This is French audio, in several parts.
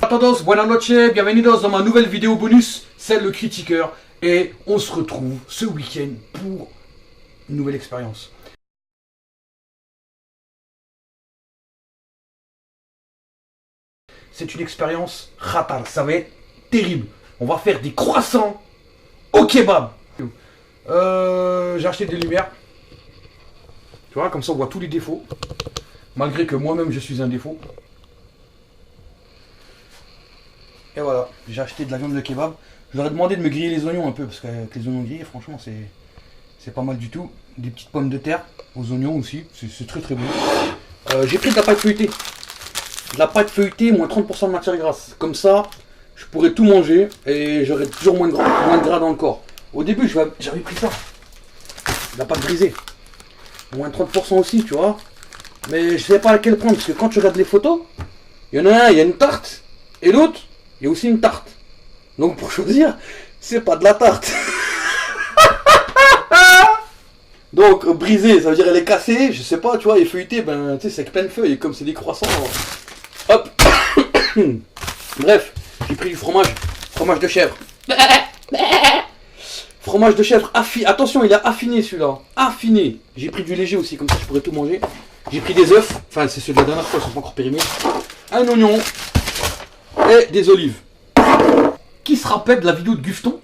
A todos, buenas noches, bienvenidos dans ma nouvelle vidéo bonus, c'est le critiqueur. Et on se retrouve ce week-end pour une nouvelle expérience. C'est une expérience ratal, ça va être terrible. On va faire des croissants au kebab. J'ai acheté des lumières. Tu vois, comme ça on voit tous les défauts. Malgré que moi-même je suis un défaut. Et voilà, j'ai acheté de la viande de kebab. Je leur ai demandé de me griller les oignons un peu, parce qu'avec les oignons grillés, franchement, c'est pas mal du tout. Des petites pommes de terre aux oignons aussi, c'est très très bon. J'ai pris de la pâte feuilletée. De la pâte feuilletée, moins 30% de matière grasse. Comme ça, je pourrais tout manger et j'aurais toujours moins de gras dans le corps. Au début, j'avais pris ça. De la pâte brisée. Moins 30% aussi, tu vois. Mais je sais pas laquelle prendre, parce que quand tu regardes les photos, il y en a un, il y a une tarte, et l'autre, il y a aussi une tarte. Donc pour choisir, c'est pas de la tarte. Donc brisée, ça veut dire elle est cassée, je sais pas, tu vois, et feuilletée, ben tu sais, c'est avec plein de feuilles, et comme c'est des croissants, hop. Bref, j'ai pris du fromage de chèvre. Fromage de chèvre affiné, attention, il a affiné celui-là, affiné. J'ai pris du léger aussi, comme ça je pourrais tout manger. J'ai pris des œufs, enfin c'est ceux de la dernière fois, ils sont pas encore périmés. Un oignon et des olives. Qui se rappelle de la vidéo de Gufton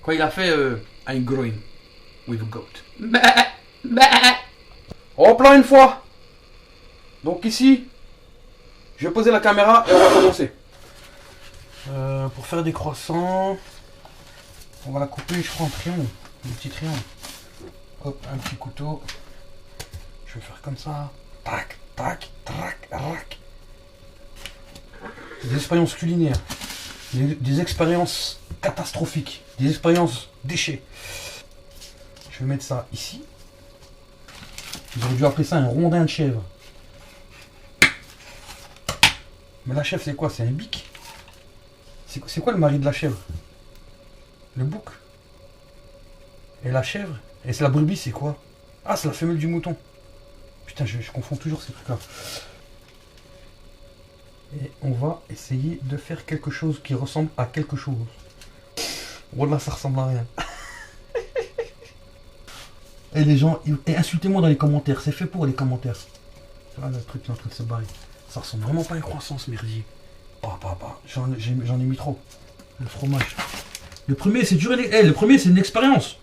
quand il a fait I'm growing with a goat. Hop là une fois. Donc ici, je vais poser la caméra et on va commencer. Pour faire des croissants, on va la couper, je crois, en triangle, des petits triangles. Hop, un petit couteau. Je vais faire comme ça. Tac, tac, tac, tac. Des expériences culinaires. Des expériences catastrophiques. Des expériences déchets. Je vais mettre ça ici. J'aurais dû appeler ça un rondin de chèvre. Mais la chèvre, c'est quoi? C'est un bic? C'est quoi le mari de la chèvre? Le bouc. Et la chèvre? Et c'est la brebis, c'est quoi? Ah, c'est la femelle du mouton. Putain, je confonds toujours ces trucs-là. Et on va essayer de faire quelque chose qui ressemble à quelque chose. Voilà, ça ressemble à rien. Et les gens, insultez-moi dans les commentaires. C'est fait pour les commentaires. Ah, le truc est en train de se barrer. Ça ressemble vraiment pas à une croissance, merdier. J'en ai mis trop. Le fromage. Le premier, c'est dur. Le premier, c'est une expérience.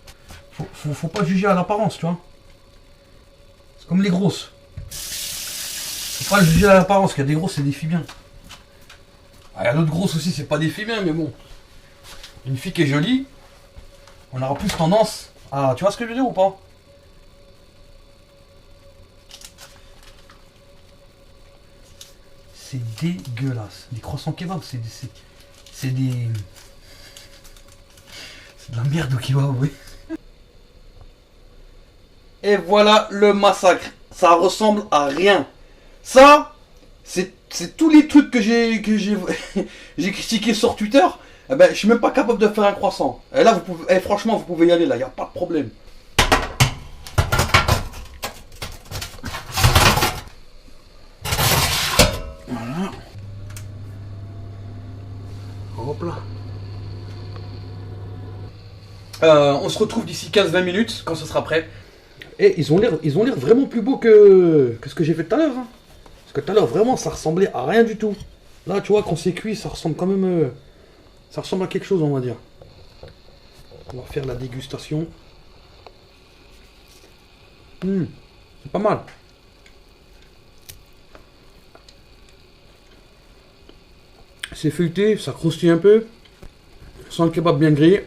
Faut pas juger à l'apparence, tu vois. C'est comme les grosses. Faut pas le juger à l'apparence, qu'il y a des grosses, c'est des filles bien. Ah, il y a d'autres grosses aussi, c'est pas des filles bien, mais bon. Une fille qui est jolie, on aura plus tendance à... Tu vois ce que je veux dire ou pas? C'est dégueulasse. Des croissants kebab, c'est de la merde au kebab, oui. Et voilà le massacre. Ça ressemble à rien. Ça, c'est tous les trucs que j'ai critiqué sur Twitter. Eh ben, je suis même pas capable de faire un croissant. Et là, vous pouvez, franchement, vous pouvez y aller là. Il n'y a pas de problème. Voilà. Hop là. On se retrouve d'ici 15-20 minutes quand ce sera prêt. Et ils ont l'air vraiment plus beaux que ce que j'ai fait tout à l'heure. Hein. Parce que tout à l'heure, vraiment, ça ressemblait à rien du tout. Là, tu vois, quand c'est cuit, ça ressemble quand même... ça ressemble à quelque chose, on va dire. On va faire la dégustation. C'est pas mal. C'est feuilleté, ça croustille un peu. Sans le kebab bien grillé.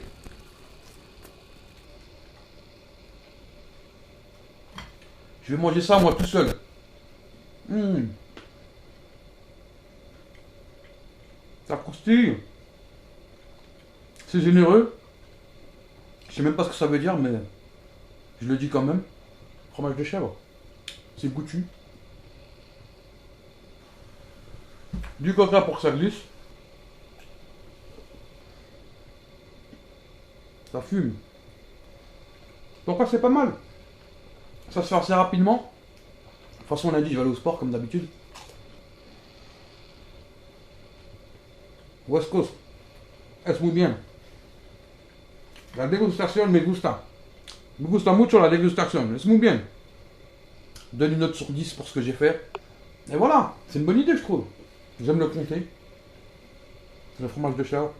Je vais manger ça moi tout seul. Ça croustille. C'est généreux. Je sais même pas ce que ça veut dire, mais je le dis quand même. Fromage de chèvre. C'est goûtu. Du coca pour que ça glisse. Ça fume. Pourquoi c'est pas mal? Ça se fait assez rapidement. De toute façon, on a dit, je vais aller au sport comme d'habitude. West Coast. Es muy bien. La dégustation me gusta. Me gusta mucho la dégustation. Es muy bien. Je donne une note sur 10 pour ce que j'ai fait. Et voilà, c'est une bonne idée, je trouve. J'aime le comté. C'est le fromage de chèvre.